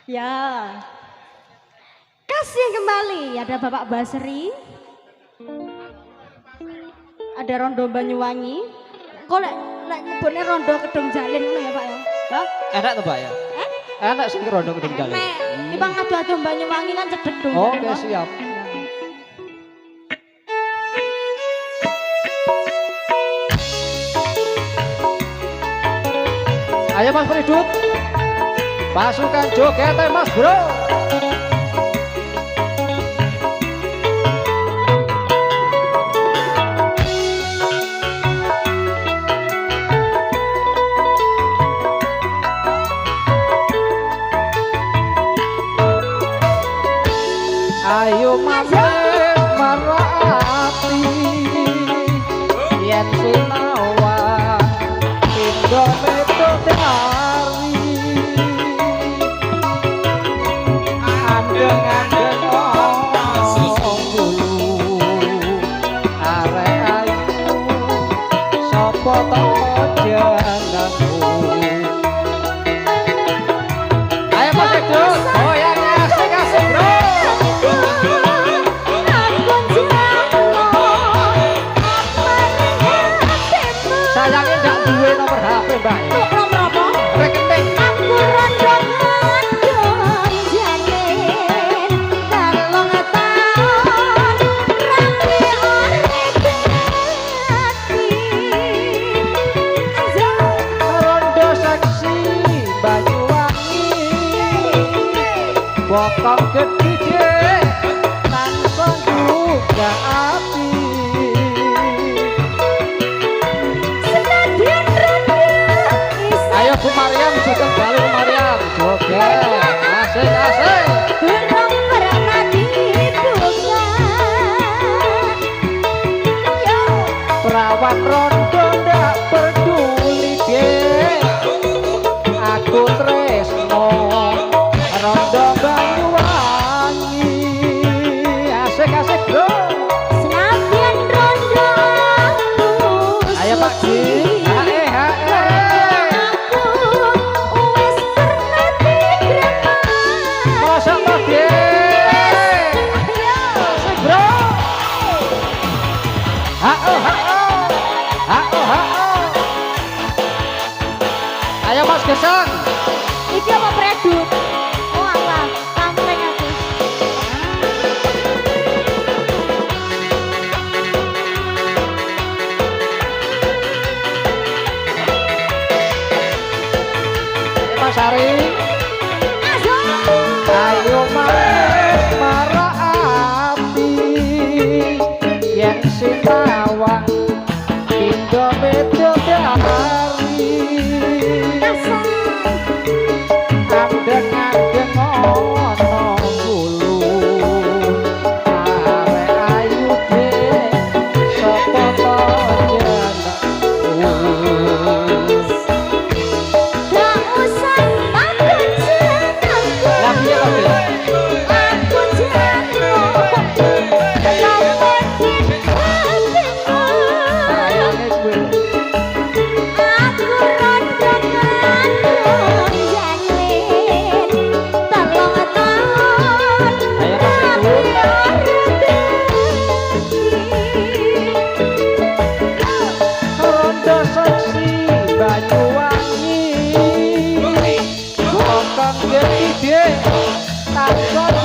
Ya. Kasih kembali ada Bapak Basri. Ada Rondo Banyuwangi. Kok lek nyebutnya Rondo Kedung Jalin ngono ya, Pak ya? Hah? Enak tuh, Pak ya? Enak sih Rondo Kedung Jalin. Di Bang adu-adu Banyuwangi kan cedek dong. Oke, siap. Ayo Mas Fridut. Pasukan joget Mas Bro. Ayo Mas marati yen sinawa pindho metu hari andeng-andeng bulu arek ayu sapa to jenengmu. Ayo Mas Edul goyang asik-asik bro. Sayangnya gak duwe nomor HP mbak. Nomor apa? Rekening. Aku rondo ngandung jalin telung taun rame urip ati. Rondo seksi Banyuwangi bokong gede langsung juga api. Ayo Bu Mariam joget balik Bu Mariam joget asik-asik. Burung pernah dibuka. Yo Perawan rondo ndak peduli deh. Aku tresno rondo Banyuwangi. Asik-asik bro. senajan rondo Ayo Pak Ji. Masa Pak Ji. Asik bro. Ha-oh, ha-oh. Ha-oh, ha-oh. Ayo Mas Gesang. Iki apa predut? Oh Allah, tampleng aku. Mas Ari. Ayo marati yen sinawang pindho metu hari andeng-andeng ana bulu arek ayu deh sapa to jenengmu. Gak usah takut jenengku. Lah piye to, Dik? Aku jenengku. Nomor hatimu. Sayange kowe. Aku rondo ngandung jalin telung taun Ayo Mas rame Rondo seksi Banyuwangi bokong gede tansah